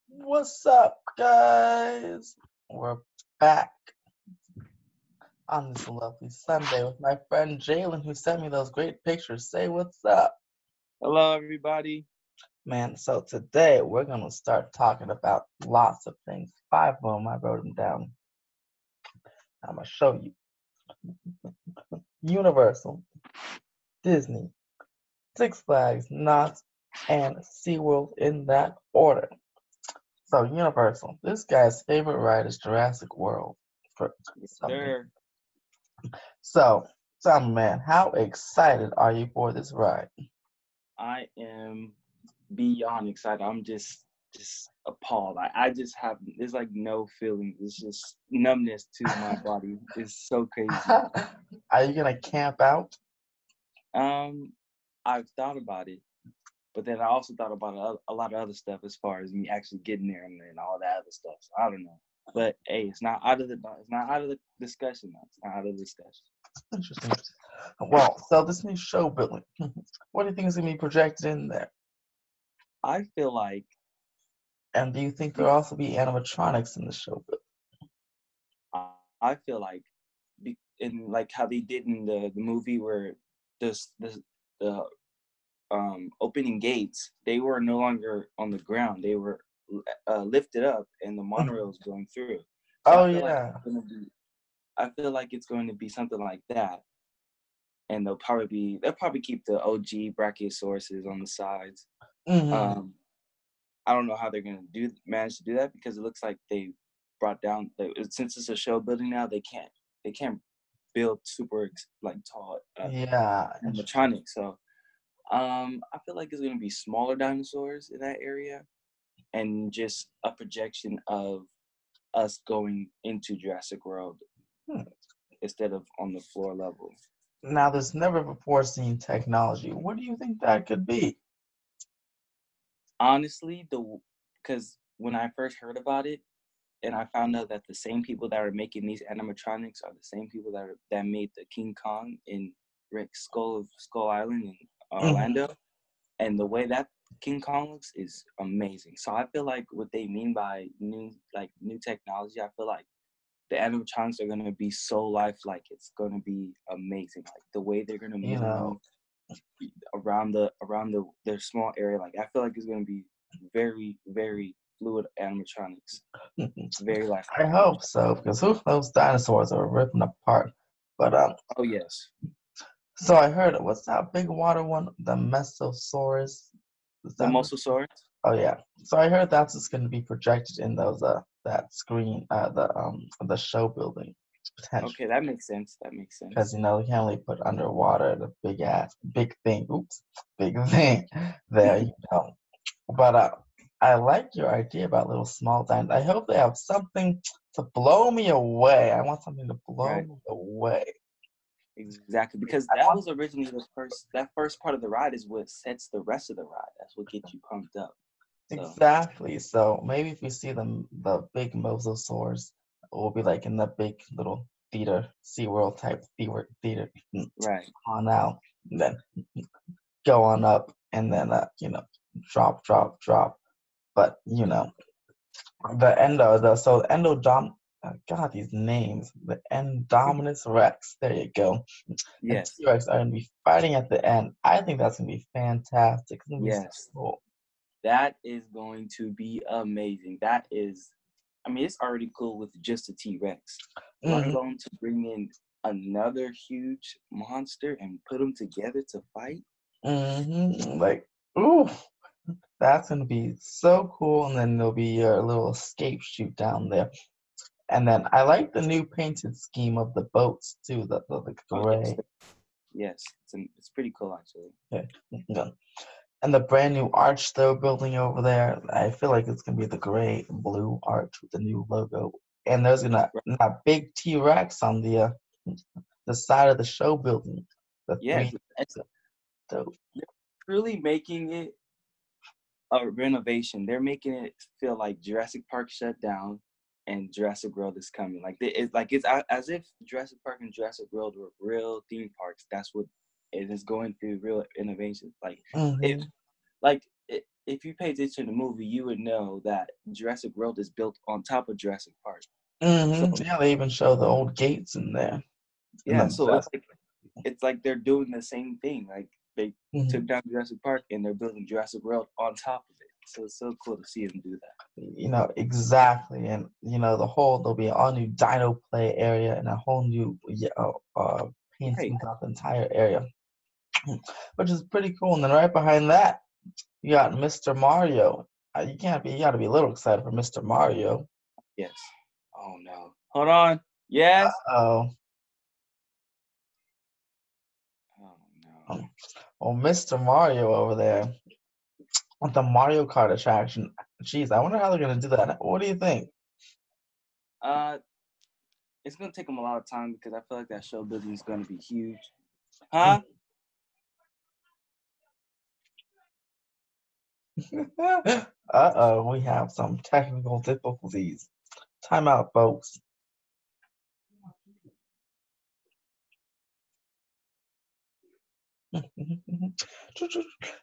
What's up, guys? We're back on this lovely Sunday with my friend Jalin, who sent me those great pictures. Say what's up, Hello, everybody. man. So today we're gonna start talking about lots of things. Five of them. I wrote them down. I'm gonna show you. Universal, Disney, Six Flags, Knott's, and SeaWorld in that order. So Universal. This guy's favorite ride is Jurassic World for Yes, some reason. sir. So, tell me, man, how excited are you for this ride? I am beyond excited. I'm just appalled. I just have there's like no feeling. It's just numbness to my body. It's so crazy. Are you gonna camp out? Um, I've thought about it, but then I also thought about a lot of other stuff as far as me actually getting there and all that other stuff. So I don't know. But hey, it's not out of the discussion. Though. It's not out of the discussion. Interesting. Well, so this new show building, what do you think is gonna be projected in there? I feel like And do you think there'll also be animatronics in the show building? I feel like in like how they did in the movie where the opening gates, they were no longer on the ground, they were lifted up and the monorail was going through. So Oh yeah. I feel like it's going to be something like that, and they'll probably keep the OG brachiosauruses on the sides. Hmm. um I don't know how they're going to manage to do that, because it looks like they brought down since it's a show building now, they can't build super like tall Yeah. Interesting. animatronics. So I feel like it's gonna be smaller dinosaurs in that area, and just a projection of us going into Jurassic World Hmm. instead of on the floor level. Now, there's never before seen technology. What do you think that could be? Honestly, the because when I first heard about it, and I found out that the same people that are making these animatronics are the same people that made the King Kong in Skull Island in Hmm. Orlando, and the way that King Kong looks is amazing. So I feel like what they mean by new technology, I feel like the animatronics are gonna be so lifelike. It's gonna be amazing. Like the way they're gonna You move know, around their small area. Like I feel like it's gonna be very fluid animatronics, very I lifelike hope animatronics. so because who those dinosaurs are ripping apart. But Oh yes, so I heard what's that big water one? The Mesosaurus. Is the that what? mosasaurus. Oh yeah. So I heard that's just going to be projected in those that screen the show building Okay, potentially that makes sense. That makes because sense. you can't really put underwater the big thing. Oops, big thing there. But I like your idea about little small dinos. I hope they have something to blow me away. I want something to blow Right. me away. Exactly, because I that want was originally that first part of the ride is what sets the rest of the ride. That's what gets you pumped up. So exactly. So maybe if we see the big mosasaurs, we'll be like in the big little theater, SeaWorld type theater right, on out, and then go on up, and then drop, drop, drop. But the Endodom. God, these names. The Endominus Rex. There you go. And yes, T-Rex are gonna be fighting at the end. I think that's gonna be fantastic. It's gonna be so yes, cool. that is going to be amazing. That is, I mean, it's already cool with just a T-Rex, let Hmm. alone to bring in another huge monster and put them together to fight. Like, ooh, that's gonna be so cool. And then there'll be your little escape chute down there. And then I like the new painted scheme of the boats too. The Oh yes, gray. yes, it's pretty cool actually. Yeah. Yeah. And the brand new arch they're building over there. I feel like it's gonna be the gray and blue arch with the new logo. And there's gonna Right. that big T-Rex on the side of the show building. The Yes, three. The, they're truly making it a renovation. They're making it feel like Jurassic Park shut down and Jurassic World is coming. As if Jurassic Park and Jurassic World were real theme parks. That's what it is going through real innovations. hmm. Like if you pay attention to the movie, you would know that Jurassic World is built on top of Jurassic Park. So Yeah, they even show the old gates in there. And yeah, then so just, it's like they're doing the same thing. Like they mhm, took down Jurassic Park and they're building Jurassic World on top of it. So it's so cool to see them do that. exactly. And, there'll be an all new dino play area and a whole new, yeah, Right. painting throughout the entire area, which is pretty cool. And then right behind that, you got Mr. Mario. You gotta be a little excited for Mr. Mario. Yes. Oh no. Hold on. Yes. Oh, Oh no. um, well, Mr. Mario over there with the Mario Kart attraction. Jeez, I wonder how they're gonna do that. What do you think? Uh, it's gonna take them a lot of time because I feel like that show building is gonna be huge. Huh? Uh-oh, we have some technical difficulties. Time out, folks.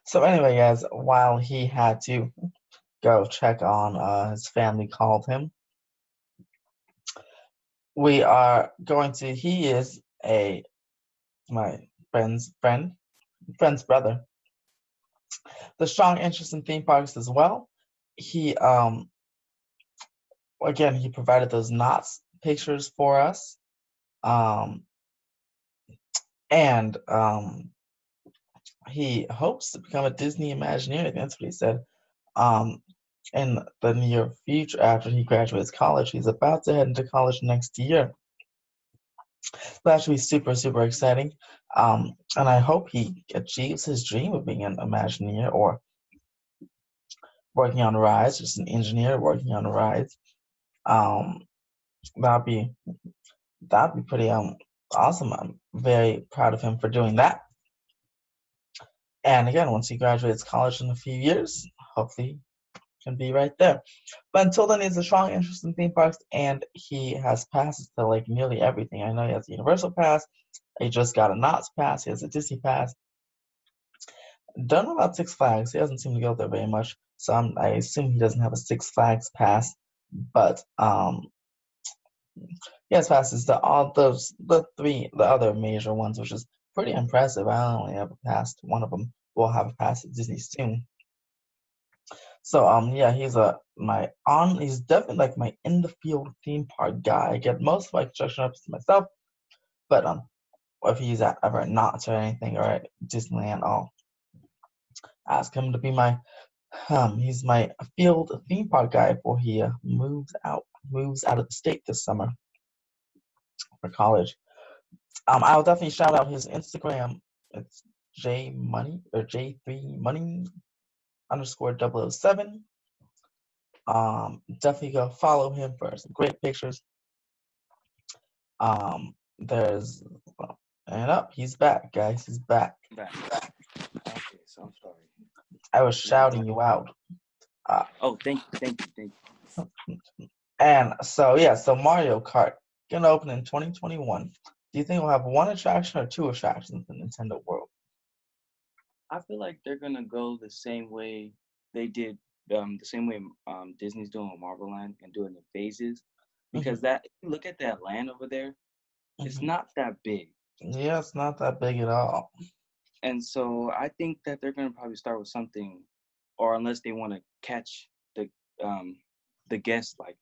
So anyway, guys, while he had to go check on his family called him, we are going to he is a my friend's brother. The strong interest in theme parks as well. He again he provided those knots pictures for us. Um and he hopes to become a Disney Imagineer. That's what he said. Um, in the near future, after he graduates college, he's about to head into college next year. That should be super, super exciting. And I hope he achieves his dream of being an Imagineer or working on rides, just an engineer working on rides. Um, that'd be that'd be pretty awesome. I'm very proud of him for doing that. And again, once he graduates college in a few years, hopefully can be right there. But until then, he has a strong interest in theme parks, and he has passes to like nearly everything. I know he has a Universal pass. He just got a Knott's pass. He has a Disney pass. Don't know about Six Flags. He doesn't seem to go there very much, so I assume he doesn't have a Six Flags pass. But he has passes to all those the other major ones, which is pretty impressive. I only have a pass to one of them. We'll have a pass at Disney soon. So yeah, he's definitely like my in the field theme park guy. I get most of my construction ups to myself, but if he's ever at Knott's or anything or at Disneyland, I'll ask him to be my he's my field theme park guy before he moves out of the state this summer for college. I'll definitely shout out his Instagram. It's J Money or J3 Money underscore 007. Definitely go follow him for some great pictures. There's and up, he's back, guys. He's back. Back. Okay, so I'm sorry. I was We had to. shouting you out. Uh, Oh, thank and so yeah, so Mario Kart gonna open in 2021. Do you think we'll have one attraction or two attractions in Nintendo World? I feel like they're gonna go the same way they did, the same way Disney's doing with Marvel Land and doing the phases, Hmm. because that look at that land over there, it's Hmm. not that big, Yeah, it's not that big at all. and so I think that they're gonna probably start with something, or unless they want to catch um the guests like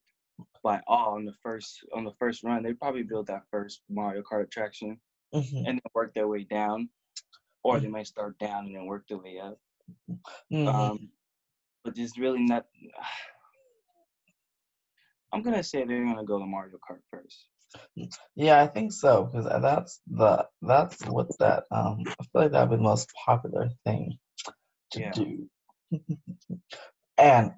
by awe on the first run, they probably build that first Mario Kart attraction Hmm. and then work their way down, or they might start down and then work their way up. Hmm. Um, but it's really not. I'm gonna say they're gonna go to Mario Kart first. Yeah, I think so because that's what that I feel like that'd be the most popular thing to Yeah. do. And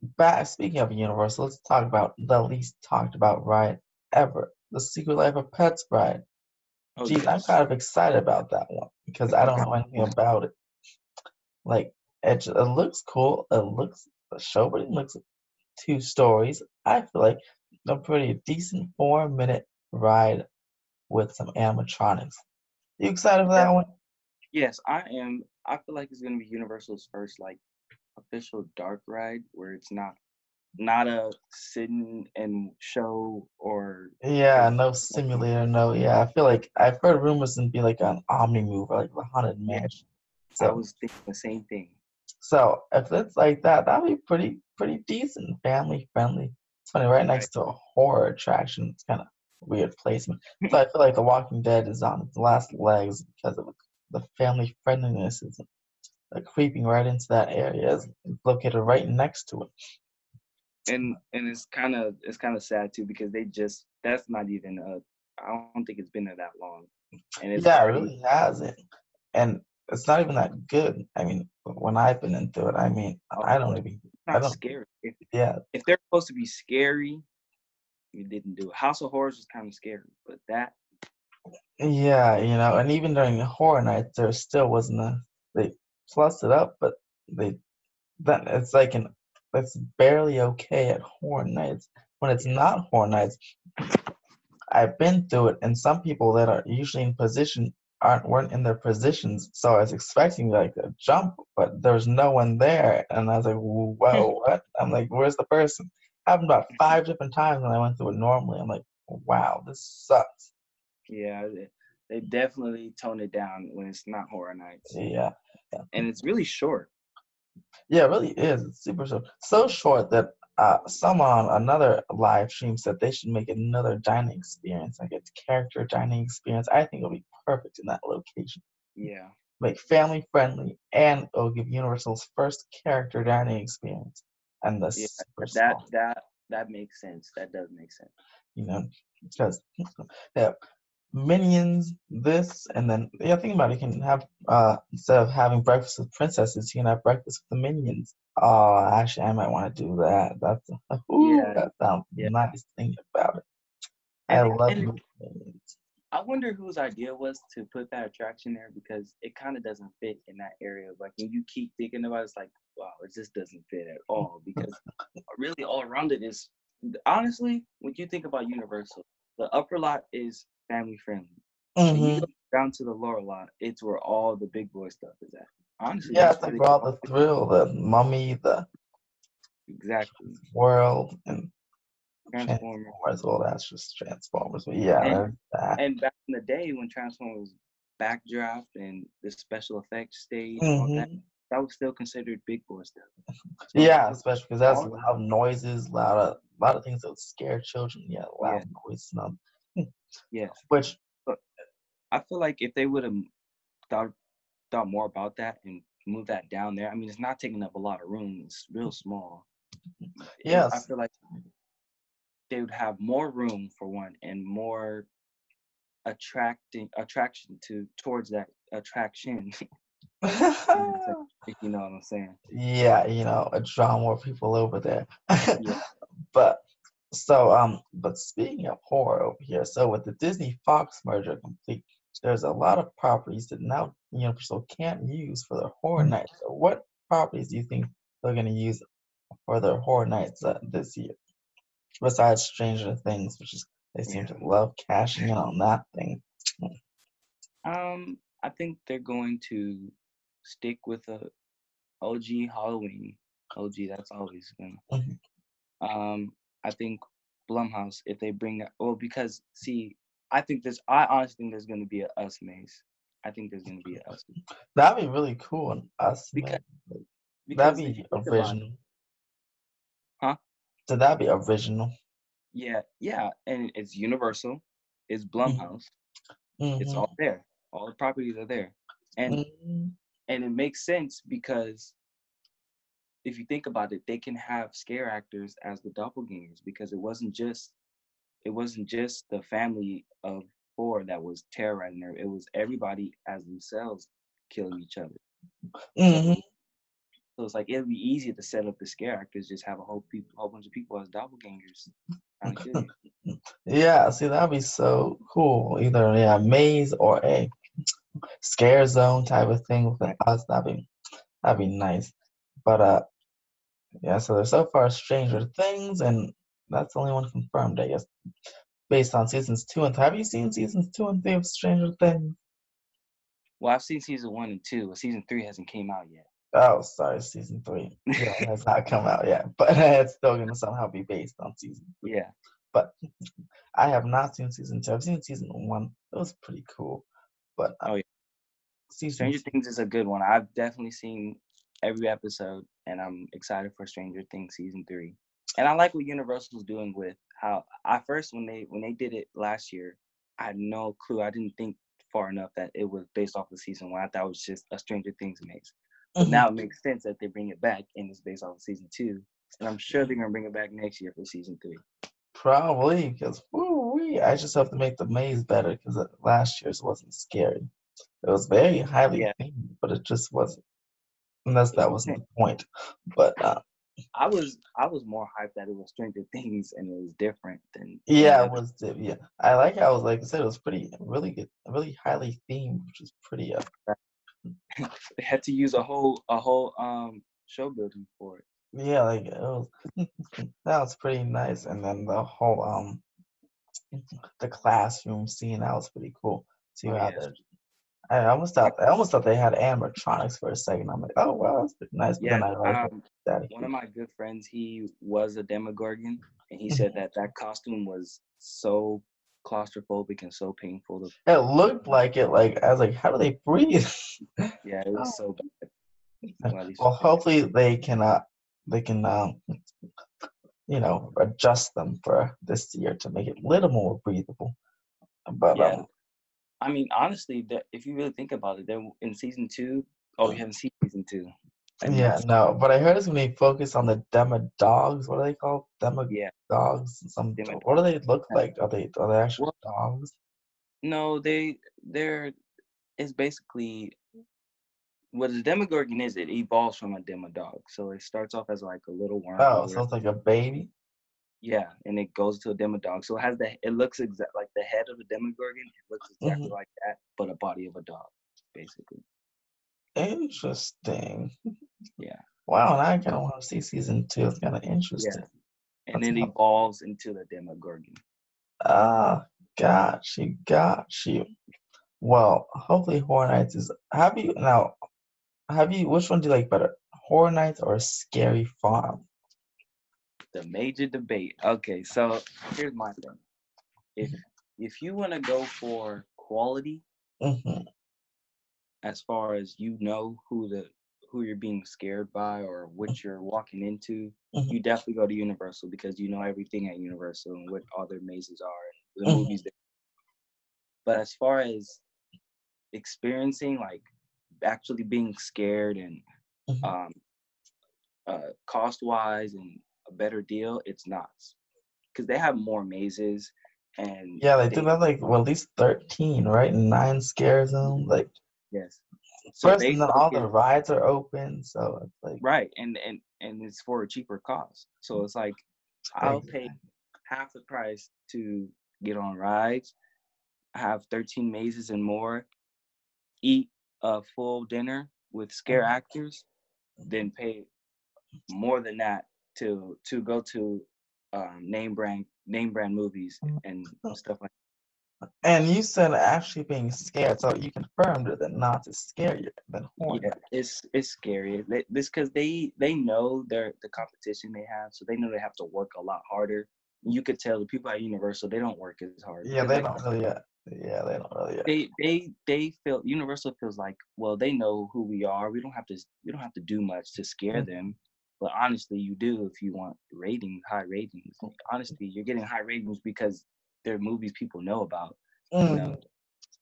back speaking of Universal, let's talk about the least talked about ride ever, the Secret Life of Pets ride. Oh Geez, I'm yes. kind of excited about that one because I don't know anything about it. Like it looks cool. The show really looks 2 stories. I feel like a pretty decent 4 minute ride with some animatronics. You excited for Yeah. that one? Yes, I am. I feel like it's gonna be Universal's first like official dark ride where it's not a sit and show or Yeah, it's no nothing. simulator, no. Yeah, I feel like I've heard rumors and be like an Omni move or like the Haunted Yeah, Mansion. I So, was thinking the same thing. so if it's like that, that'd be pretty decent, family friendly. It's funny, right Right. next to a horror attraction. It's kind of weird placement. So I feel like The Walking Dead is on its last legs because of the family friendliness is like creeping right into that area. It's located right next to it. And it's kind of sad too because they just that's not even I don't think it's been there that long, and it's Yeah, it already really hasn't. And it's not even that good. I mean, when I've been into it, I mean, I don't even, I not don't, scary. yeah, If they're supposed to be scary, you didn't do it. House of Horrors was kind of scary, but that yeah, and even during horror nights, there still wasn't they plus it up, but they, then it's like it's barely okay at horror nights. When it's yeah. not horror nights, I've been through it, and some people that are usually in position weren't in their positions, so I was expecting like a jump, but there's no one there, and I was like, "Whoa, what?" I'm like, "Where's the person?" Happened about 5 different times when I went through it normally. I'm like, "Wow, this sucks." Yeah, they definitely tone it down when it's not horror nights, Yeah, yeah, and it's really short. yeah. It really is. It's super short, so short that someone on another live stream said they should make another dining experience, like a character dining experience. I think it'll be perfect in that location. Yeah, Make family friendly, and it'll give Universal's first character dining experience. And the yeah, super that small, that that makes sense. That does make sense. you know, because yeah, minions, this, and then yeah, think about it. You can have instead of having breakfast with princesses, you can have breakfast with the minions. Oh, actually, I might want to do that. That's ooh, Yeah, that sounds yeah, nice. Thinking about it, I and love and minions. I wonder whose idea was to put that attraction there because it kind of doesn't fit in that area. Like when you keep thinking about it, it's like, wow, it just doesn't fit at all because really all around it is honestly, when you think about Universal, the upper lot is family friendly. When you go Hmm. down to the lower lot, it's where all the big boy stuff is at. Honestly, Yeah, that's it's like where they for do all all the the thrill, the mummy, the exactly world, and Transformer. Transformers. Well, that's just Transformers. But yeah, And there's that. and back in the day when Transformer was backdraft and the special effects stage and all that, Hmm. that was still considered big boy stuff. So Yeah, especially because that's all loud noises, lot of things that would scare children. Yeah, yeah, loud noise. yes. Which But I feel like if they would have thought thought more about that and moved that down there, I mean, it's not taking up a lot of room. It's real small. I yes. feel like they would have more room for one and more attraction to towards that attraction. If you know what I'm saying. Yeah, draw more people over there. Yeah. But but speaking of horror over here, so with the Disney Fox merger complete, there's a lot of properties that now Universal can't use for their horror nights. So what properties do you think they're going to use for their horror nights this year? Besides Stranger Things, which is they seem to Yeah. love cashing in on that thing. I think they're going to stick with a OG Halloween. OG, that's always gonna. Mhm. I think Blumhouse, if they bring that, well, because see, I honestly think there's gonna be a Us maze. I think there's gonna be a Us That'd be really cool and us, because man. That'd if you be think about it, original. huh? So that'd be original. Yeah, yeah, and it's Universal, it's Hmm. Blumhouse, it's all Hmm. there. All the properties are there, and Hmm. and it makes sense because if you think about it, they can have scare actors as the doppelgangers because it wasn't just the family of four that was terrorizing her. It was everybody as themselves killing each other. So Hmm. so it's like it'd be easy to set up the scare actors, just have a whole bunch of people as doppelgangers trying to kill you. Yeah, see, that'd be so cool. Either yeah, maze or a scare zone type of thing with an Right. us. That'd be nice. But yeah. So there's so far Stranger Things, and that's the only one confirmed, I guess, based on seasons 2 and 3. Have you seen seasons 2 and 3 of Stranger Things? Well, I've seen season 1 and 2, but season 3 hasn't came out yet. Oh, sorry, season three. Yeah, it has not come out yet, but it's still gonna somehow be based on season three. Yeah. But I have not seen season two. I've seen season one. It was pretty cool, but Oh yeah. season Stranger two. Things is a good one. I've definitely seen every episode, and I'm excited for Stranger Things season 3. And I like what Universal's doing with how I first when they did it last year, I had no clue. I didn't think far enough that it was based off of season 1. I thought it was just a Stranger Things mix. But Mhm. now it makes sense that they bring it back and it's based off of season 2. And I'm sure they're gonna bring it back next year for season 3. Probably because woo I just have to make the maze better because last year's wasn't scary. It was very highly Yeah, themed, but it just wasn't. Unless it that wasn't wasn't. the point. But I was more hyped that it was Stranger Things and it was different than any yeah, it other. was. Yeah, I like how it was like I said. It was pretty, really good, really highly themed, which is pretty. They had to use a whole show building for it. Yeah, like it was. That was pretty nice, and then the whole the classroom scene that was pretty cool. See Oh how yes. they I almost thought they had animatronics for a second. I'm like, oh wow, that's pretty nice. But Yeah. then I realized that One of my good friends, he was a Demogorgon, and he said Mhm. that that costume was so claustrophobic and so painful It to looked like it. Like I was like, how do they breathe? yeah, it was Oh. so bad. Well, at least Well, hopefully they can adjust them for this year to make it a little more breathable. But yeah. I mean, honestly, that if you really think about it, then in season 2, oh, you haven't seen season 2. I yeah, missed. no. But I heard it's gonna be focused on the demo dogs. What are they called? Demo Yeah, dogs. damn it. What do they look like? Are they actual Well, dogs? no, they're it's basically what a Demogorgon is. It evolves from a Demodog. So it starts off as like a little worm Oh, or so whatever. it's like a baby. Yeah, and it goes to a Demodog. So it looks exact like the head of a Demogorgon. It looks exactly Hmm. like that, but a body of a dog, basically. Interesting. Yeah, Wow, now I kind of want to see season two. It's kind of yeah, interesting. and That's it how. evolves into the Demogorgon. Ah, got you. Well, hopefully Horror Nights is. Have you now? Have you? Which one do you like better, Horror Nights or Scary Farm? The major debate. Okay, so here's my thing. If if you want to go for quality, Mm-hmm. as far as who you're being scared by or what you're walking into, Hmm. you definitely go to Universal because you know everything at Universal and what all their mazes are and the Hmm. movies. But as far as experiencing, like actually being scared and Hmm. um, cost wise and a better deal, it's not because they have more mazes and Yeah, they do they have like well, at least 13, right? And nine scare zones. Like yes. So first, they and then all the focus rides are open, so it's like right and it's for a cheaper cost. So it's like I'll pay exactly. half the price to get on rides, have 13 mazes and more, eat a full dinner with scare Mhm. actors, then pay more than that to go to name brand movies and stuff like And you said actually being scared, so you confirmed that not to scare you than Horror yeah, Nights. it's scary. This because they know the competition they have, so they know they have to work a lot harder. You could tell the people at Universal they don't work as hard Yeah, because they like don't really. Yeah, they don't really. they feel Universal feels like, well, they know who we are. We don't have to do much to scare them. But honestly, you do if you want high ratings. Honestly, you're getting high ratings because they're movies people know about, you Mm-hmm. know.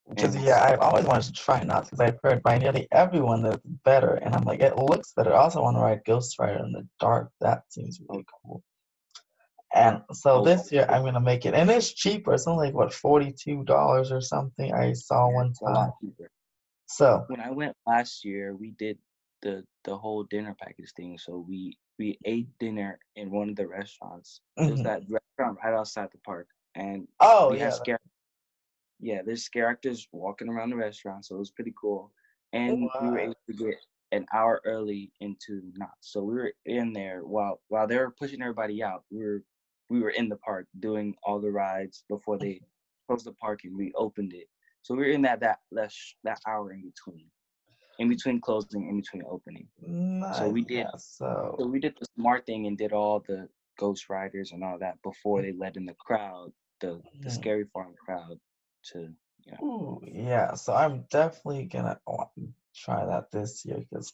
Because And yeah, I've always wanted to try Knots because I've heard by nearly everyone that it's better, and I'm like, it looks better. I also want to ride Ghost Rider in the dark. That seems oh, really cool. And so oh this year yeah, I'm gonna make it, and it's cheaper. It's only like what $42 or something. I saw one it's a time. lot cheaper. So, When I went last year, we did the whole dinner package thing. So we ate dinner in one of the restaurants. It was mhm. that restaurant right outside the park, and Oh we had yeah. scare. Yeah, there's characters walking around the restaurant, so it was pretty cool. And we were What? able to get an hour early into Knott's. So we were in there while they were pushing everybody out. We were in the park doing all the rides before they closed the park and reopened it. So we were in that hour in between. in between closing, in between opening. So we Nice. did Yeah. So. so we did the smart thing and did all the ghost riders and all that before they let in the crowd, the Mhm. scary farm crowd to you know. Ooh, yeah. So I'm definitely gonna try that this year because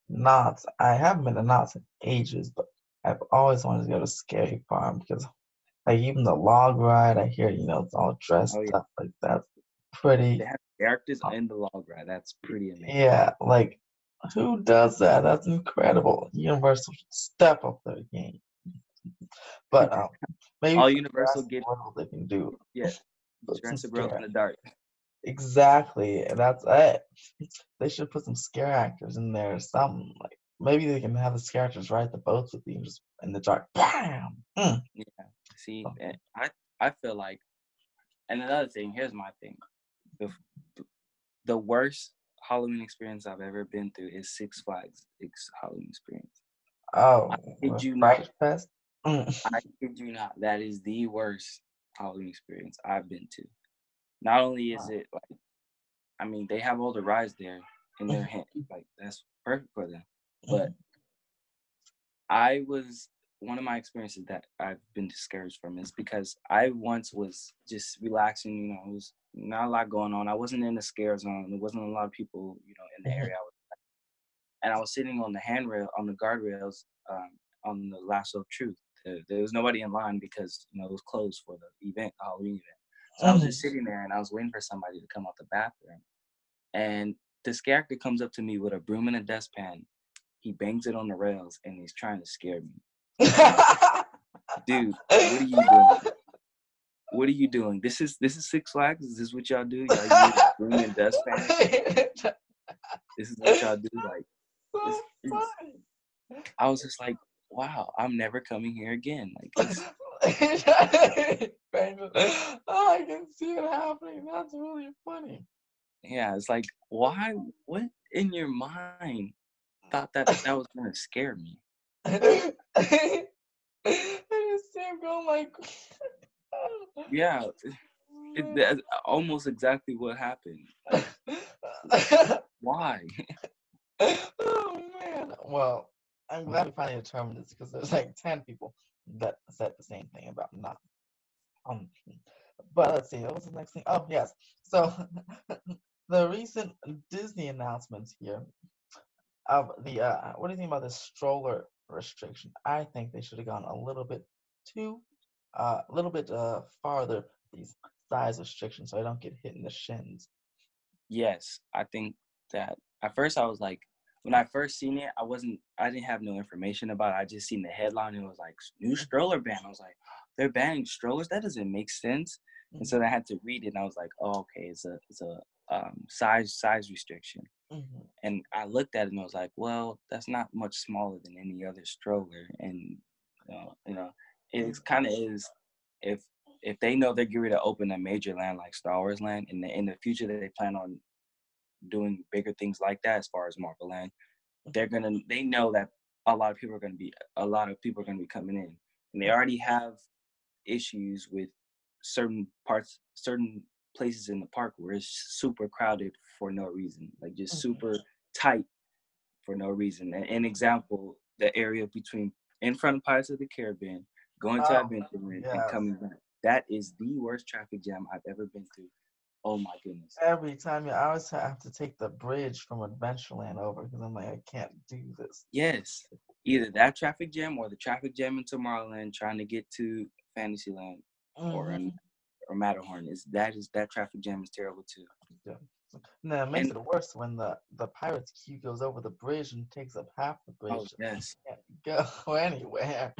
Knott's. I haven't been to Knott's in ages, but I've always wanted to go to Scary Farm because like even the log ride, I hear it's all dressed Oh yeah, up like that's pretty. they have characters uh, in the log ride. That's pretty amazing. Yeah, like who does that? That's incredible. Universal should step up their game. But maybe All for Universal Jurassic get World they can do yeah, put some Jurassic World scare. in the dark. Exactly, and that's it. They should put some scare actors in there or something. Like maybe they can have the scare actors ride the boats with you and just in the dark. Bam! Yeah. See, Something. I feel like, and another thing. Here's my thing. The the worst Halloween experience I've ever been through is Six Flags Halloween experience. I Oh, kid you not. Fright Fest? Mm. I kid you not. That is the worst Halloween experience I've been to. Not only is it like, I mean, they have all the rides there in their hand, like that's perfect for them. But I was one of my experiences that I've been discouraged from is because I once was just relaxing. It was not a lot going on. I wasn't in the scare zone. There wasn't a lot of people, in the area. And I was sitting on the handrail, on the guardrails, on the lasso of truth. There was nobody in line because it was closed for the event, the Halloween event. So I was just sitting there and I was waiting for somebody to come out the bathroom. And this character comes up to me with a broom and a dustpan. He bangs it on the rails and he's trying to scare me. And I'm like, dude, what are you doing? What are you doing? This is Six Flags. Is this what y'all do? Y'all use broom and dustpan? This is what y'all do? Like So this is. funny. I was just like, wow, I'm never coming here again. Like it's Benjamin. Oh, I can see it happening. That's really funny. yeah, it's like why? What in your mind thought that that was gonna scare me? I just see him going like, Yeah, that's almost exactly what happened. Like why? oh man. Well, I'm glad we finally determined this because there's like 10 people that said the same thing about not. Um, but let's see, what was the next thing? Oh, yes. So the recent Disney announcements here of the what do you think about this stroller restriction? I think they should have gone too a little bit farther these size restrictions so I don't get hit in the shins. Yes, I think that at first I was like, when I first seen it, I didn't have no information about it. I just seen the headline and it was like new stroller ban. I was like, they're banning strollers? That doesn't make sense. And so I had to read it and I was like, oh, okay, it's a size restriction. Hmm. And I looked at it and I was like, well, that's not much smaller than any other stroller. And you know, it kind of is if if they know they're getting ready to open a major land like Star Wars Land in the future they plan on doing bigger things like that as far as Marvel Land, they know that a lot of people are gonna be coming in, and they already have issues with certain places in the park where it's super crowded for no reason, like just Hmm. super tight for no reason. An example, the area between in front of Pirates of the Caribbean, going to Oh, Adventureland and yes. coming back. That is the worst traffic jam I've ever been through. Oh my goodness. Every time, yeah, I always have to take the bridge from Adventureland over because I'm like, I can't do this. Yes. Either that traffic jam or the traffic jam in Tomorrowland trying to get to Fantasyland or Hmm. or Matterhorn that traffic jam is terrible too. Yeah. And then it makes And it worse when the pirate's queue goes over the bridge and takes up half the oh bridge. yes. Can't go anywhere.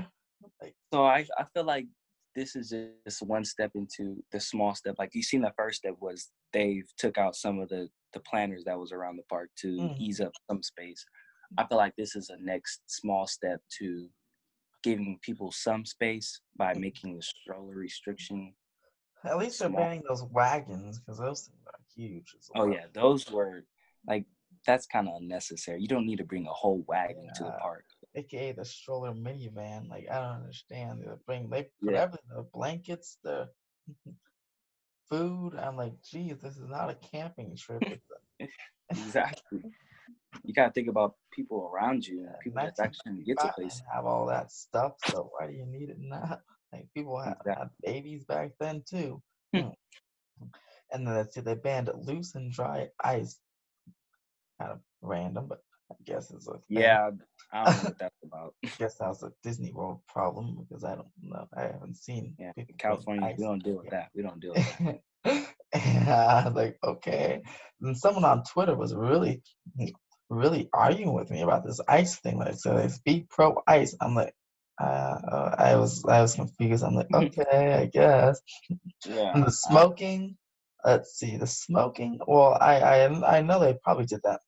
Like, So I feel like this is just one step into the small step. Like you seen the first step was they've took out some of the planners that was around the park to ease mhm. up some space. I feel like this is a next small step to giving people some space by making the stroller restriction At least they're small. banning those wagons because those things are huge as Oh well. yeah, those were like that's kind of unnecessary. You don't need to bring a whole wagon to the Yeah, park. aka the stroller minivan. Like I don't understand. They put Yeah, everything, the blankets, the food. I'm like, geez, this is not a camping trip. exactly. You gotta think about people around you and In people that's actually gonna get to 1995, they places. didn't have all that stuff, so why do you need it now? Like people had Exactly. babies back then too. Hmm. And then let's see, they banned loose and dry ice. Kind of random, but I guess it's a thing. Yeah, I don't know what that's about. Guess that was a Disney World problem because I don't know. I haven't seen Yeah, people bring California, we ice don't deal with here. that. We don't deal with that. And I was like, okay. And someone on Twitter was really arguing with me about this ice thing. Like, so it's be pro ice. I'm like, I was confused. I'm like, okay, I guess. Yeah, And the smoking, let's see, the smoking. Well, I know they probably did that.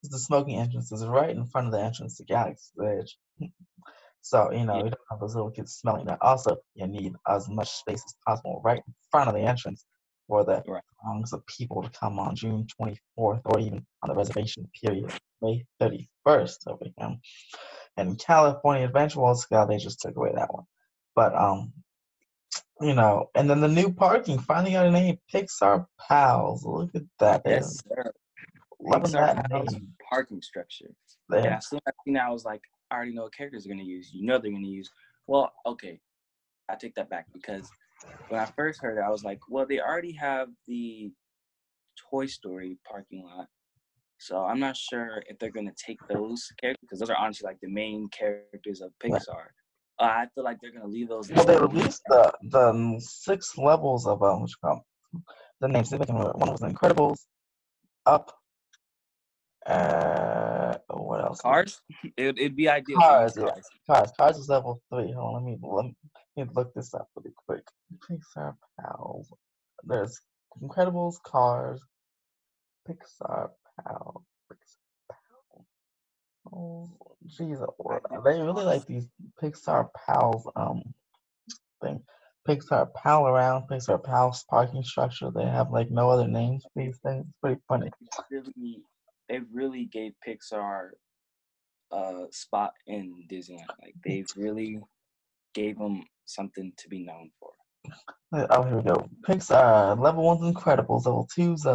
'Cause the smoking entrance is right in front of the entrance to Galaxy's Edge. So, yeah, you don't have those little kids smelling that. Also, you need as much space as possible right in front of the entrance for the right. throngs of people to come on June 24th or even on the reservation period, May 31st over here. And California Adventure World Scale, they just took away that one. But, and then the new parking finally got a name, Pixar Pals. Look at that. They're Yes, sir. loving Pixar that Pals name. parking structure. They Yeah, as soon as I seen that, I was like, I already know what characters are gonna use. You know they're gonna use. Well, okay, I take that back because when I first heard it, I was like, well, they already have the Toy Story parking lot. So I'm not sure if they're gonna take those characters because those are honestly like the main characters of yeah. Pixar. I feel like they're gonna leave those Well, they instead. Maybe released the 6 levels of what you call the names. They making one was Incredibles, Up, what else? Cars. It'd be ideal if they use Cars, yeah, Cars. Cars. Cars is level 3. Hold on, let me look this up really quick. Pixar Pals. There's Incredibles, Cars, Pixar Pals. Oh, jeez, I did they really Cars. like these Pixar Pals thing. Pixar Pal around, Pixar Pal's parking structure. They have like no other names for these things. It's pretty funny. Really, they really gave Pixar a spot in Disneyland. Like they've really gave them something to be known for. Oh, here we go. Pixar level one's Incredibles. Level two's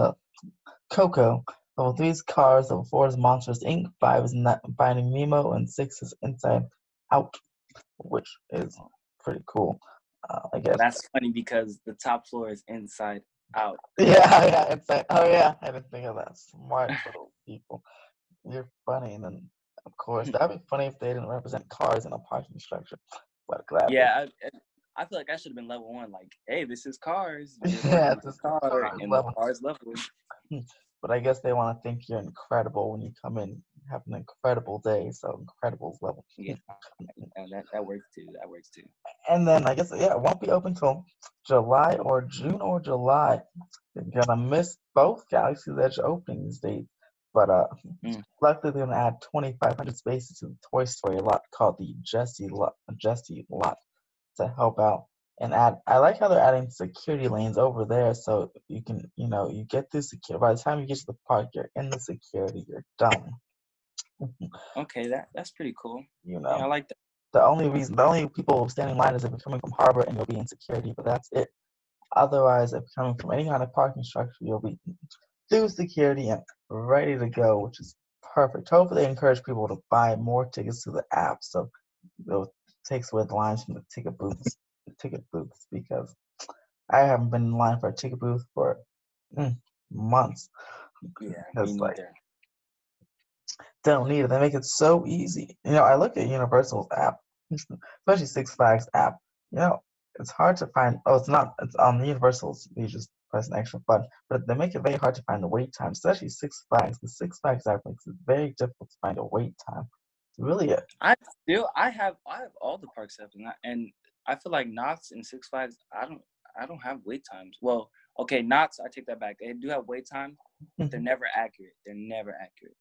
Coco. Level three's Cars. Level four is Monsters Inc. Five is Finding Nemo, and six is Inside Out, which is pretty cool. I guess. That's funny because the top floor is Inside Out. Yeah, yeah, Inside. Oh yeah, I didn't think of that. Smart little people. You're funny, and then of course that'd be funny if they didn't represent cars in a parking structure. But glad they. Yeah, I feel like that should have been level one. Like, hey, this is Cars. You're Yeah, parking this your is car cars in the level. Cars level. But I guess they want to think you're incredible when you come in, have an incredible day. So Incredibles level. Yeah, and that works too. That works too. And then I guess yeah, it won't be open till July or June or July. You're gonna miss both Galaxy's Edge openings dates. But Mm, luckily they're gonna add 2,500 spaces to the Toy Story lot called the Jesse lot to help out. And add, I like how they're adding security lanes over there, so you can, you get through security. By the time you get to the park, you're in the security. You're done. okay, that's pretty cool. You Yeah, I know, like that. the only people standing in line is if you're coming from Harbor and you'll be in security, but that's it. Otherwise, if you're coming from any kind of parking structure, you'll be through security and ready to go, which is perfect. Hopefully, they encourage people to buy more tickets to the app, so it takes away the lines from the ticket booths, because I haven't been in line for a ticket booth for months. Yeah, me Because like, neither. don't need it. They make it so easy. I look at Universal's app, especially Six Flags app. You know, it's hard to find. Oh, it's not. It's on the Universals. You just press an extra button, but they make it very hard to find the wait time, especially Six Flags. The Six Flags app makes it very difficult to find a wait time. It's really a I have all the parks up and I feel like Knott's and Six Flags. I don't have wait times. Well, okay, Knott's. I take that back. They do have wait times, but they're never accurate. They're never accurate.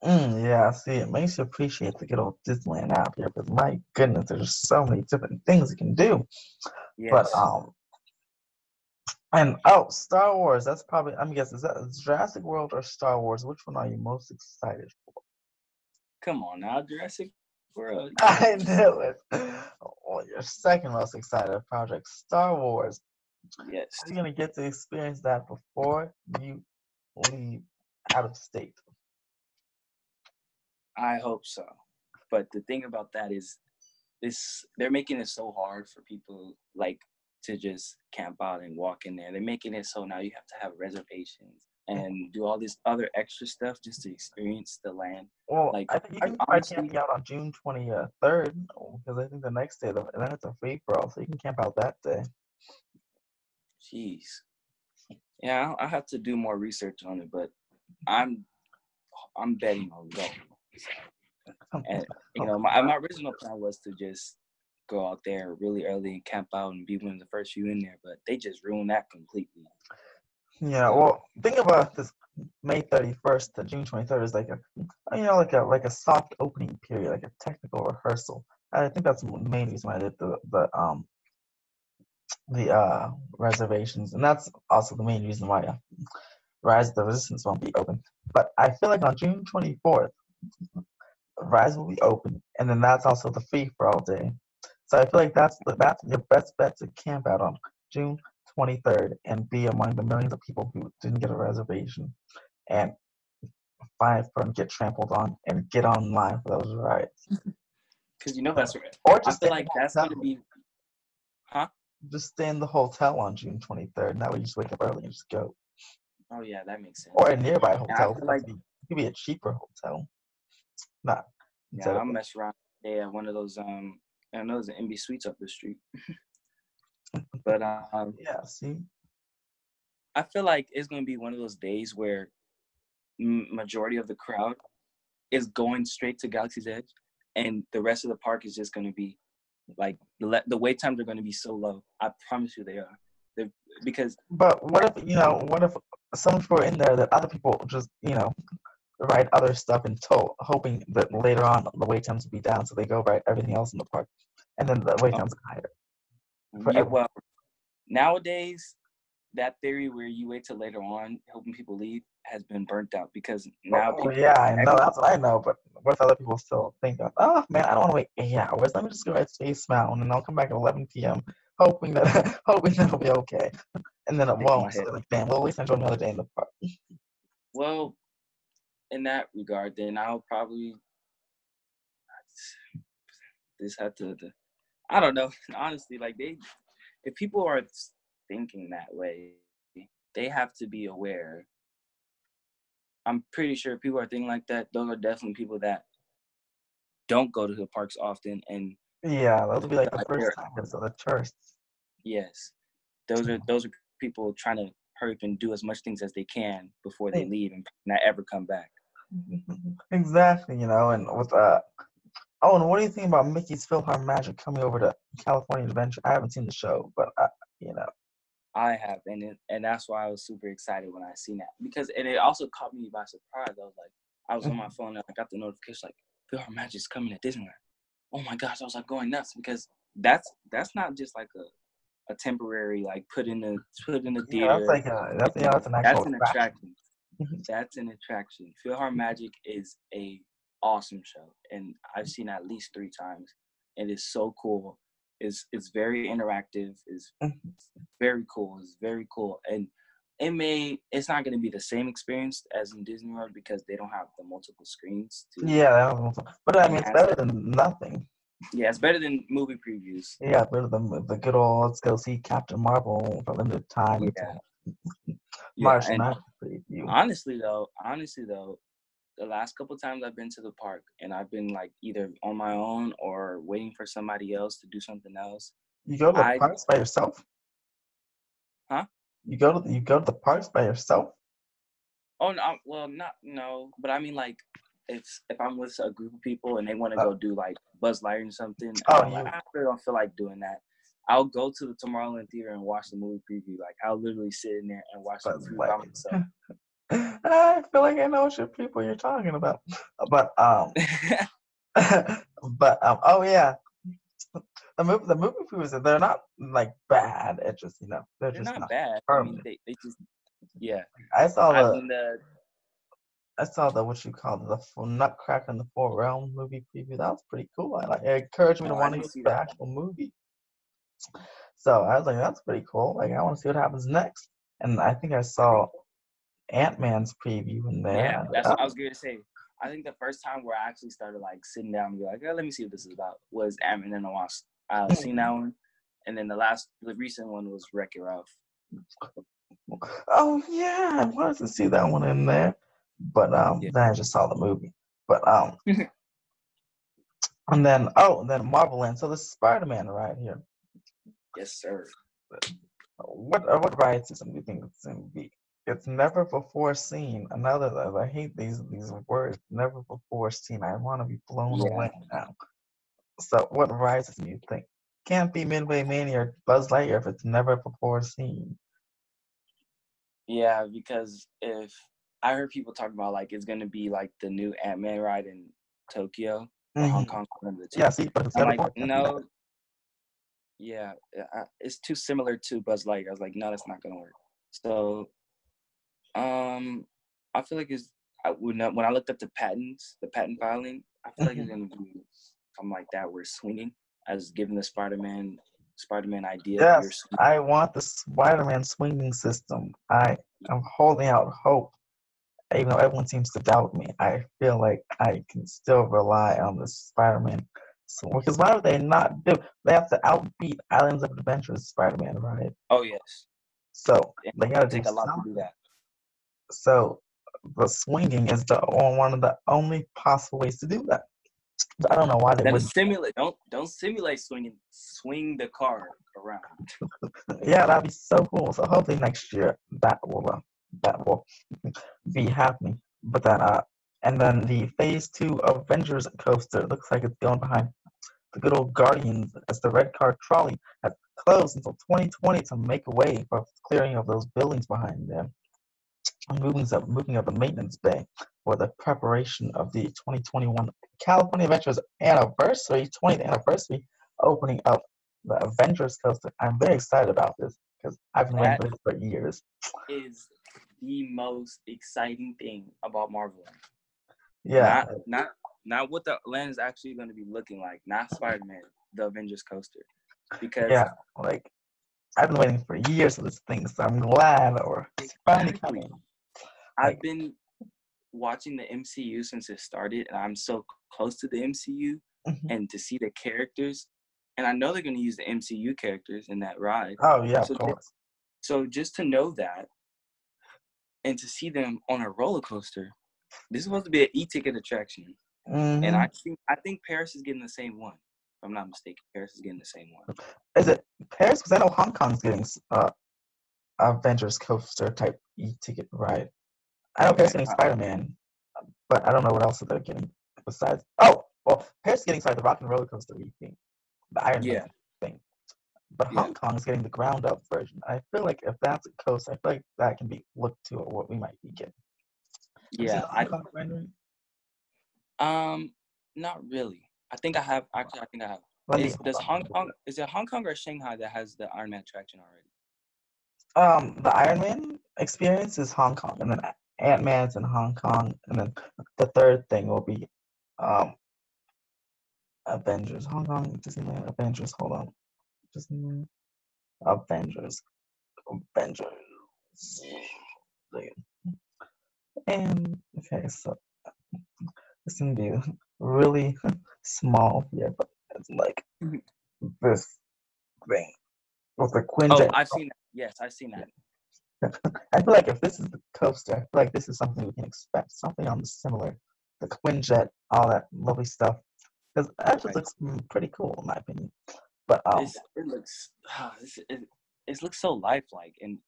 yeah. See, it makes you appreciate the good old Disneyland app here, because my goodness, there's so many different things you can do. But Yes. and oh, Star Wars. That's probably, I'm guessing, is that Jurassic World or Star Wars? Which one are you most excited for? Come on now, Jurassic World. You I can't just knew it. Well, you're second most excited Project Star Wars. yes. You're gonna get to experience that before you leave. out of state. I hope so. But the thing about that is this they're making it so hard for people like to just camp out and walk in there. They're making it so now you have to have reservations and do all this other extra stuff just to experience the land. Well, Like I think you I can try honestly, camping out on June 23rd because I think the next day, and then it's a free for all, so you can camp out that day. jeez, yeah, I have to do more research on it, but I'm I'm betting on go. So, and my original plan was to just go out there really early and camp out and be one of the first few in there, but they just ruined that completely. Yeah, So well, think about this May 31st to June 23rd is like like a soft opening period, like a technical rehearsal. I think that's the main reason why I did the reservations, and that's also the main reason why Rise of the Resistance won't be open. But I feel like on June 24th, Rise will be open, and then that's also the free for all day. So I feel like that's your best bet to camp out on June 23rd and be among the millions of people who didn't get a reservation and find for and get trampled on and get online for those rides. because that's right. Or I just stay feel in the like that's gonna hotel. be, huh? Just stay in the hotel on June 23rd. That way you just wake up early and just go. Oh yeah, that makes Or sense. a nearby And I hotel. feel like It could be a cheaper hotel. Not yeah, instead of I'll mess around there at one of those I know there's an MB Suites up the street. But yeah, see? I feel like it's gonna be one of those days where majority of the crowd is going straight to Galaxy's Edge, and the rest of the park is just gonna be like the wait times are gonna be so low. I promise you they are. They're, because But what if some people are in there that other people just, write other stuff in tow, hoping that later on the wait times will be down, so they go write everything else in the park, and then the wait um, times are higher for yeah, everyone. well, nowadays that theory where you wait till later on hoping people leave has been burnt out because now Oh, people yeah, I know. every That's what I know. But what if other people still think of, oh man, I don't want to wait 8 hours. Let me just go at Space Mountain, and I'll come back at 11 p.m. hoping that hoping that'll be okay, and then it stick won't. my So head. they're like, damn, well, at least I enjoy another day in the park. Well, in that regard, then I'll probably just have to I don't know. Honestly, like if people are thinking that way, they have to be aware. I'm pretty sure if people are thinking like that, those are definitely people that don't go to the parks often, and Yeah, those will be like the like first they're timers or the tourists. yes, those are people trying to hurry up and do as much things as they can before they Hey, leave and not ever come back. exactly, and with oh, and what do you think about Mickey's PhilharMagic Magic coming over to California Adventure? I haven't seen the show, but you know, I have, and that's why I was super excited when I seen that because and it also caught me by surprise. I was on my phone and I got the notification like Philhar Magic's coming to Disneyland. Oh my gosh, I was like going nuts because that's not just like a temporary like put in the yeah, that's theater. like that's an actual That's an attraction. attraction. That's an attraction. Philhar Magic is a awesome show, and I've seen it at least 3 times. It is so cool. It's very interactive. It's very cool. It's very cool, and it's not going to be the same experience as in Disney World because they don't have the multiple screens to Yeah, but I mean, it's enhance better it. than nothing. Yeah, it's better than movie previews. Yeah, better than the good old let's go see Captain Marvel for limited time Yeah, until yeah, March and 9th preview. honestly though, the last couple times I've been to the park and I've been like either on my own or waiting for somebody else to do something else. You go to the I parks by yourself? huh? You go to the parks by yourself? Oh no, well not no, but I mean like if I'm with a group of people and they want to Uh, go do like Buzz Lightyear or something, and oh, I'm like you I really don't feel like doing that. I'll go to the Tomorrowland Theater and watch the movie preview. Like I'll literally sit in there and watch the Buzz preview by myself. Lightyear. I feel like I know what your people you're talking about. But oh yeah, the movie previews they're not like bad. It's just they're They're just not not bad. I mean, perfect. they just yeah. I saw I the mean I saw the what you call it, Nutcracker in the Four Realms movie preview. That was pretty cool. It encouraged me to no, I want to didn't go to see the that one. actual movie. So I was like, that's pretty cool. Like I want to see what happens next. And I think I I saw think Ant-Man's preview in there. Yeah, I'm like, that's what I oh, was going to say. I think the first time where I actually started like sitting down and be like, let me see what this is about was Ant-Man and the Wasp. I've seen that one, and then the recent one was Wreck-It Ralph. oh yeah, I wanted to see that one in there, but Yeah. then I just saw the movie. But and then Marvel Land. So the Spider-Man right here. Yes, sir. What ride system do you think it's gonna be? It's never before seen. Another, I hate these words. Never before seen. I want to be blown Yeah. away now. So what ride system do you think? Can't be Midway Mania or Buzz Lightyear if it's never before seen. Yeah, because if I heard people talk about like it's gonna be like the new Ant-Man ride in Tokyo or Hong Hmm. Kong, one of the Yeah, two. see, but if it's I'm never like, before, it can't be that. no, yeah, it's too similar to Buzz Lightyear. I was like, no, that's not gonna work. So, I feel like when I looked up the patent filing, I feel like it's Hmm. gonna be something like that where swinging, as given the Spider-Man idea, you're Yes, swinging. I want the Spider-Man swinging system. I am holding out hope. Even though everyone seems to doubt me, I feel like I can still rely on the Spider-Man. So, because why would they not do? They have to outbeat Islands of Adventure's Spider-Man, right? Oh yes, So and they it's got gonna to do take a lot to do something. that. So the swinging is one of the only possible ways to do that. I don't know why they Then wouldn't. simulate. Don't simulate swinging. Swing the car around. Yeah, that'd be so cool. So hopefully next year that will be happening. But then and then the Phase 2 Avengers coaster looks like it's going behind the good old Guardians as the red car trolley has closed until 2020 to make way for clearing of those buildings behind them. Moving up the maintenance bay for the preparation of the 2021 California Adventures anniversary, 20th anniversary opening up the Avengers coaster. I'm very excited about this because I've been waiting That for this for years. is the most exciting thing about Marvel. Yeah, Not what the land is actually going to be looking like. Not Spider-Man, the Avengers coaster, because yeah, like I've been waiting for years for this thing, so I'm glad or it's finally exactly. coming. Like, I've been watching the MCU since it started, and I'm so close to the MCU, mhm. and to see the characters, and I know they're going to use the MCU characters in that ride. Oh yeah, of So, course. just to know that, and to see them on a roller coaster, this is supposed to be an e-ticket attraction, and Hmm. I think Paris is getting the same one. If I'm not mistaken, Paris is getting the same one. Is it Paris? Because I know Hong Kong's getting Avengers coaster type e-ticket ride. I know Paris Okay. is getting Spider-Man, but I don't know what else they're getting besides. Oh, well, Paris is getting the Rock and Roller Coaster thing, the Iron Yeah. Man thing. But Yeah. Hong Kong is getting the ground up version. I feel like if that's a coaster, I feel like that can be looked to at what we might be getting. Have you seen Yeah. the Hong Kong rendering? Um, not really. I think I have. Actually, I think I have. Let me Is hold does on. Hong Kong? Is it Hong Kong or Shanghai that has the Iron Man attraction already? The Iron Man experience is Hong Kong, and then Ant Man's in Hong Kong, and then the third thing will be um Avengers, Hong Kong, Disneyland, Avengers. Hold on, Disneyland, Avengers, Avengers. And okay, so it's gonna be really small here, but it's like Mhm. this thing with the Oh, Quinjet. I've seen that. Yes, I've seen that. I feel like if this is the coaster, I feel like this is something we can expect. Something on the similar, the Quinjet, all that lovely stuff. Because that just Right. looks pretty cool in my opinion. But It looks it looks so lifelike, and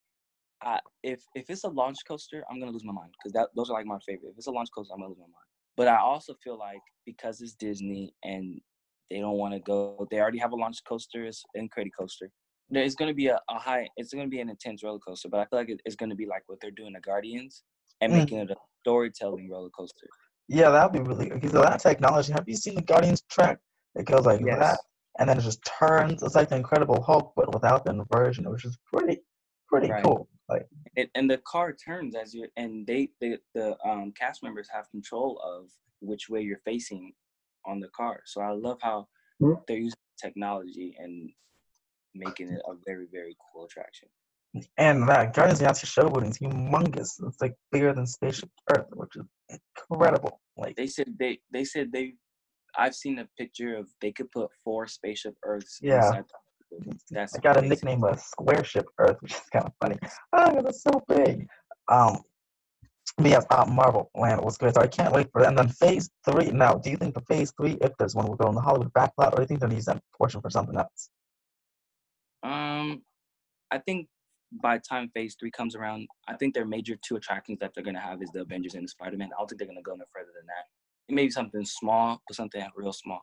if it's a launch coaster, I'm gonna lose my mind because those are like my favorite. If it's a launch coaster, I'm gonna lose my mind. But I also feel like because it's Disney and they don't want to go, they already have a launch coaster and Credit Coaster. There's gonna be a high. It's gonna be an intense roller coaster, but I feel like it's gonna be like what they're doing to Guardians and making mm, it a storytelling roller coaster. yeah, that'd be really good. Because of that technology, have you seen the Guardians track? It goes like that, Yes, and then it just turns. It's like the Incredible Hulk, but without the inversion, which is pretty right. cool. Like, And the car turns as you're, and the cast members have control of which way you're facing on the car. So I love how they're using technology and making it a very, very cool attraction. And that Guardians of the Galaxy show building is humongous. It's like bigger than Spaceship Earth, which is incredible. Like, They said I've seen a picture of they could put 4 spaceship Earths yeah, inside the building. That's I got a crazy. nickname of Square Ship Earth, which is kind of funny. Oh, that's so big. Um, but yes, Marvel Land was good, so I can't wait for that. And then Phase 3. Now, do you think the Phase 3, if there's one, will go in the Hollywood backlot, or do you think they'll use that portion for something else? Um, I think by the time Phase 3 comes around, I think their major 2 attractions that they're gonna have is the Avengers and the Spider-Man. I don't think they're gonna go no further than that. It may be something small, but something real small.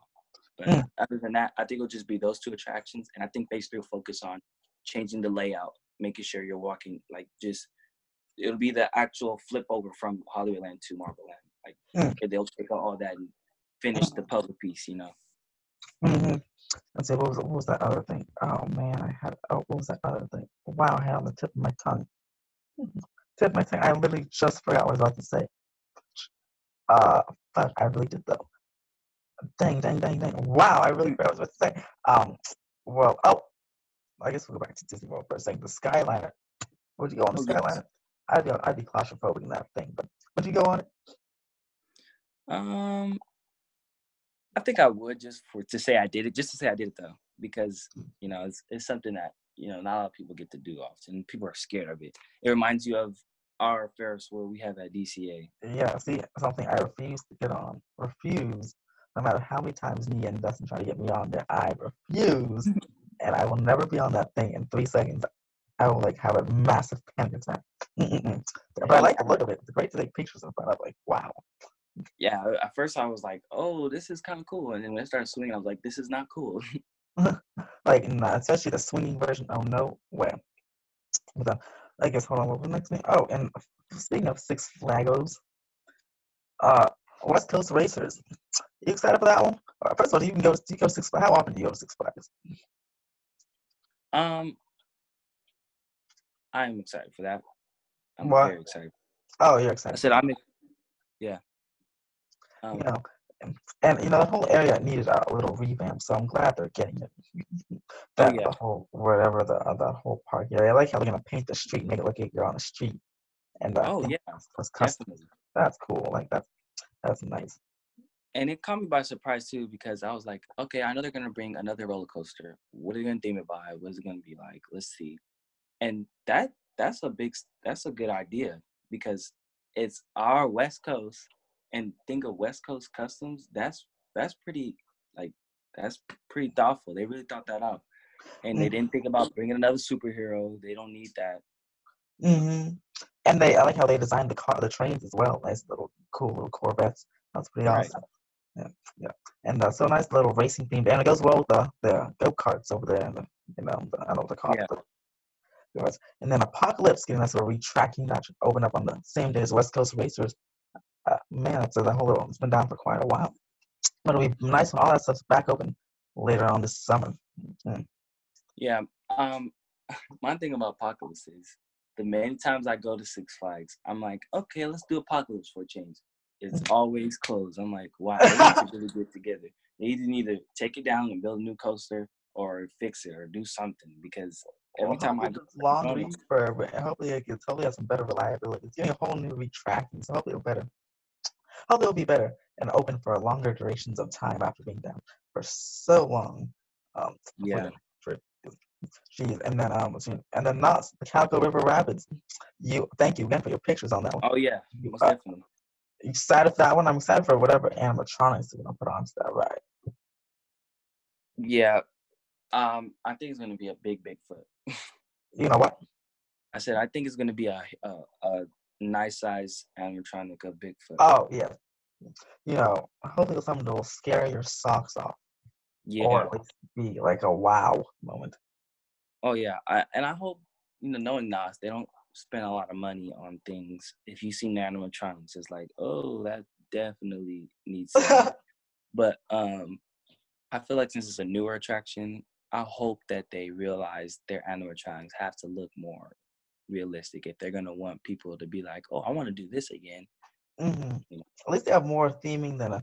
But Mm, other than that, I think it'll just be those 2 attractions, and I think Phase 3 will focus on changing the layout, making sure you're walking like just it'll be the actual flip over from Hollywoodland to Marvel Land. Like mm, they'll take out all that and finish the puzzle piece. mm-hmm. Let's see, what was that other thing? Oh man, what was that other thing? Wow, I had it on the tip of my tongue. Tip of my tongue. I literally just forgot what I was about to say. Uh, fuck, I really did though. Dang, dang, dang, dang. Wow, I really forgot what I was about to say. I guess we'll go back to Disney World for a second. The Skyliner. Would you go on the Oh yes. Skyliner? I'd be claustrophobic in that thing, but would you go on it? Um, I think I would just for to say I did it, just to say I did it though, because it's something that not a lot of people get to do often. People are scared of it. It reminds you of our Ferris wheel we have at DCA. Yeah, see, something I refuse to get on. Refuse. No matter how many times me and Dustin try to get me on there, I refuse. And I will never be on that thing in 3 seconds. I will like have a massive panic attack. Mm-mm-mm. But I Hey, like the look of it. It's great to take pictures in front of. Like, wow. yeah. At first I was like, "Oh, this is kind of cool," and then when I started swinging, I was like, "This is not cool." Like, nah, especially the swinging version. Oh no way. But, I guess hold on. What was the next thing? Oh, and speaking of Six Flagos, uh, West Coast Racers. You excited for that one? First of all, you go to Six Flags. How often do you go to Six Flags? um, I am excited for that. I'm What? very excited. Oh, you're I excited for said that. yeah. You Um, know, and the whole area needed a little revamp, so I'm glad they're getting it. oh That yeah, the whole whatever the whole park area. I like how they're gonna paint the street, make it look like you're on the street, and I oh think yeah, was custom. definitely. That's cool. Like that's nice. And it caught me by surprise too because I was like, okay, I know they're gonna bring another roller coaster. What are they gonna theme it by? What is it gonna be like? Let's see. And that's a good idea because it's our West Coast, and think of West Coast customs. That's pretty like that's pretty thoughtful. They really thought that out, and they Mm, didn't think about bringing another superhero. They don't need that. hmm And I like how they designed the trains as well. Nice little cool little Corvettes. That's pretty Right. awesome. Yeah, yeah. And so nice little racing theme, and it goes well with the go karts over there. And I don't know what they call Yeah. it, and then Apocalypse getting us a retracking that should open up on the same day as West Coast Racers. Man, it's been down for quite a while. But it'll be nice when all that stuff's back open later on this summer. Mm. Yeah. My thing about Apocalypse is the many times I go to Six Flags, I'm like, okay, let's do Apocalypse for a change. It's always closed. I'm like, wow, they need to really get together. They need to take it down and build a new coaster or fix it or do something because Well, every time I hopefully go, this long no. refurb, hopefully it totally has some better reliability. It's getting a whole new retracting, so hopefully it'll be better and open for longer durations of time after being down for so long. Hopefully, Yeah. for geez, and then not the Calico River Rapids. Thank you again for your pictures on that one. Oh yeah, You, most definitely. excited for that one? I'm excited for whatever animatronics they're gonna put onto that ride. Yeah. I think it's gonna be a big Bigfoot. You know what? I said I think it's gonna be a nice size animatronic of Bigfoot. Oh yeah, hopefully it's something that will scare your socks off, or Yeah. at least be like a wow moment. Oh yeah, I hope knowing Nas, they don't spend a lot of money on things. If you see animatronics, it's like, oh, that definitely needs some money. But I feel like since it's a newer attraction, I hope that they realize their animatronics have to look more realistic if they're gonna want people to be like, oh, I want to do this again. hmm You know? At least they have more theming than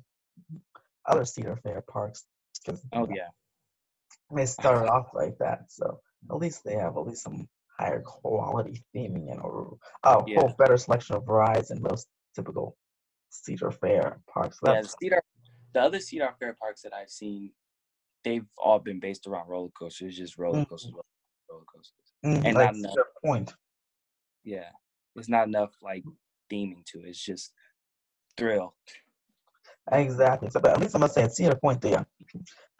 other Cedar Fair parks, because Oh yeah, they I started off like that. So at least they have at least some. higher quality theming and a Yeah, whole better selection of rides than most typical Cedar Fair parks. yeah. That's The other Cedar Fair parks that I've seen, they've all been based around roller coasters, just roller mm, coasters, roller coasters, and like not enough. Cedar Point. Yeah, it's not enough like theming to it. It's just thrill. Exactly. So, but at least I must say, at Cedar Point, the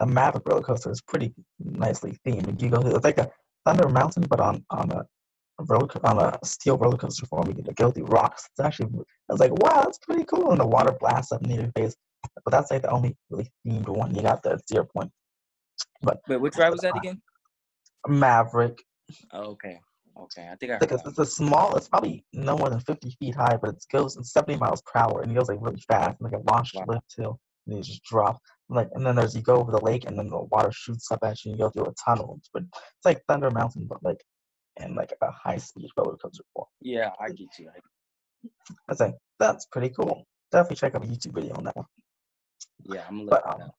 Maverick roller coaster is pretty nicely themed. You go, it's like a Thunder Mountain, but on a steel roller coaster form. You get to go through rocks. It's actually, I was like, wow, that's pretty cool. And the water blasts up near your face. But that's like the only really themed one you got there at Zero Point. But Wait, which ride was that again? Maverick, Oh, okay, okay. I think I like heard that it's one. a small, it's probably no more than 50 feet high, but it goes 70 miles per hour and it goes like really fast, like a launch Wow. lift too. And you just drop. Like, and then there's you go over the lake and then the water shoots up at you and you go through a tunnel. But it's like Thunder Mountain, but like in like a high speed roller coaster form. Yeah, I get you. I was like, that's pretty cool. Definitely check out a YouTube video on that one. Yeah, I'm gonna look But that up.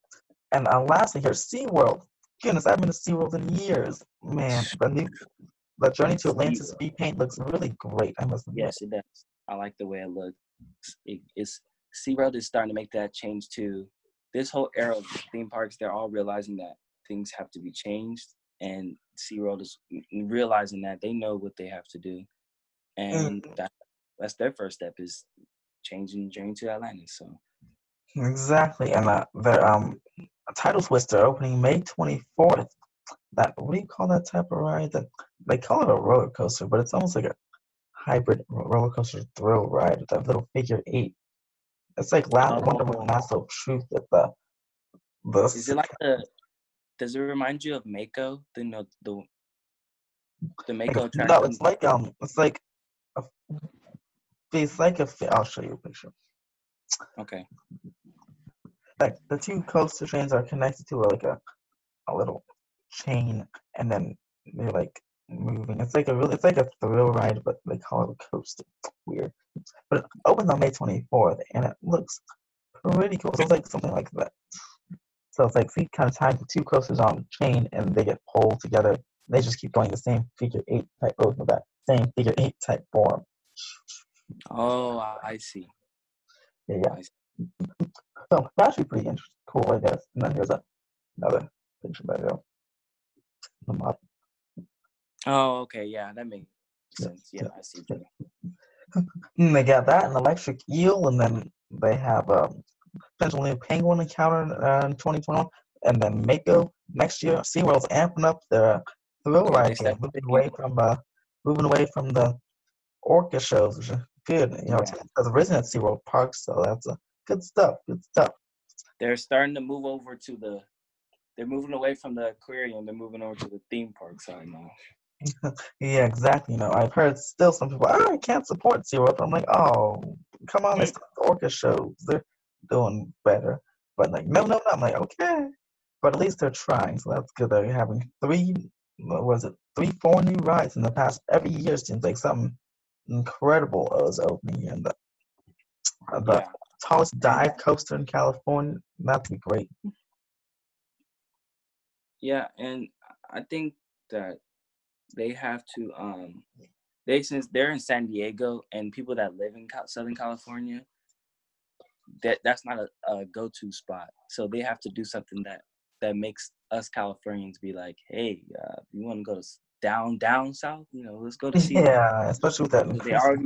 and lastly here, SeaWorld. Goodness, I haven't been to SeaWorld in years. Man, the Journey to Atlantis SeaWorld. repaint looks really great, I must admit. Yes, it does. I like the way it looks. It's SeaWorld is starting to make that change too. This whole era of theme parks, they're all realizing that things have to be changed, and SeaWorld is realizing that they know what they have to do, and Mm, that's their first step is changing Journey to Atlantis. So exactly. And their title twister opening May 24th. That what do you call that type of ride? That they call it a roller coaster, but it's almost like a hybrid roller coaster thrill ride with that little figure eight. It's like Wonder Woman oh, Lasso of Truth at the is it like the? Does it remind you of Mako? The like Mako no, attraction? it's like a, it's like a I'll show you a picture. Okay. Like the two coaster trains are connected to like a little chain, and then they're like moving. It's like a thrill ride, but they call it a coaster. Weird, but it opens on May 24th, and it looks pretty cool. So it's like something like that. So it's like see, kind of ties the two coasters on chain, and they get pulled together. They just keep going the same figure eight type of that same figure eight type form. Oh, I see. Yeah, yeah. I see. So that's actually pretty interesting, cool, I guess. And then here's another picture video. The model. Oh, okay. Yeah, that makes Yeah, sense. Yeah, yeah, I see what yeah. you mean. And they got that, an electric eel, and then they have potential new penguin encounter in 2021, and then Mako next year. SeaWorld's amping up their thrill Yeah, they ride game, start thinking. moving away from the orca shows, which is good. You know, Yeah, it's risen at SeaWorld Park, so that's good stuff. Good stuff. they're starting to move over to the. They're moving away from the aquarium. They're moving over to the theme park side now. Yeah, exactly. You know, I've heard still some people, I can't support SeaWorld. I'm like, oh, come on, they Hmm. still have the orca shows. They're doing better. But like, no, Yeah, no, no. I'm like, okay. But at least they're trying, so that's good. They're having what was it, four new rides in the past. Every year seems like something incredible is opening. And the yeah, tallest and dive coaster in California, that'd be great. yeah, and I think that they have to. They since they're in San Diego and people that live in Southern California, that's not a go-to spot. So they have to do something that makes us Californians be like, hey, you want to go to down south? Let's go to SeaWorld. Yeah, especially with that So they already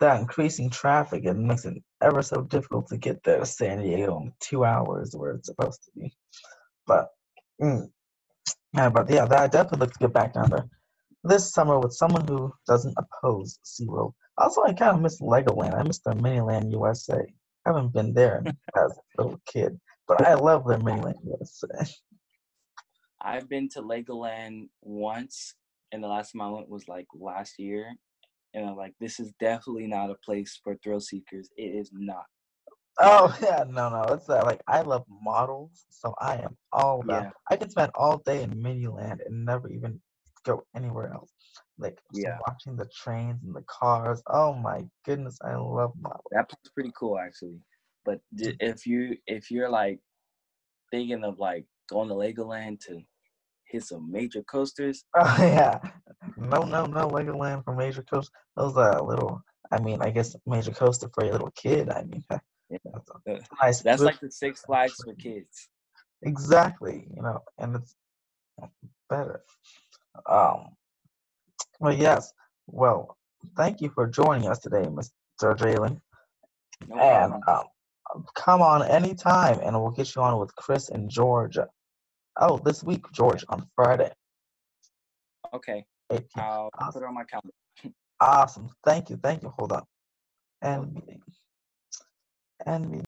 increasing traffic, it makes it ever so difficult to get there to San Diego in 2 hours where it's supposed to be. But mm, yeah, that definitely looks to get back down there this summer with someone who doesn't oppose SeaWorld. Also, I kind of miss Legoland. I miss their Miniland USA. I haven't been there as a little kid, but I love their Miniland USA. I've been to Legoland once, and the last time I went was like last year. And I'm like, this is definitely not a place for thrill seekers. It is not Oh at all. yeah, no, no, it's like I love models, so I am all about. Yeah, I can spend all day in Miniland and never even go anywhere else. Like just yeah. watching the trains and the cars. Oh my goodness, I love models. That part's pretty cool actually. But if you're like thinking of like going to Legoland to hit some major coasters, Oh yeah, No, Legoland for Major Coast. Those are little. I mean, I guess Major Coaster for a little kid. I mean, Yeah. that's a nice That's privilege. like the Six Flags for kids. Exactly, and it's better. Um, well, yes. Well, thank you for joining us today, Mr. Jalen. No And problem. come on anytime, and we'll get you on with Chris and George. Oh, this week, Okay. George, on Friday, Okay. 8 p.m. I'll put Awesome. it on my calendar. Awesome. Thank you. Hold on. Okay. And meeting. And meeting.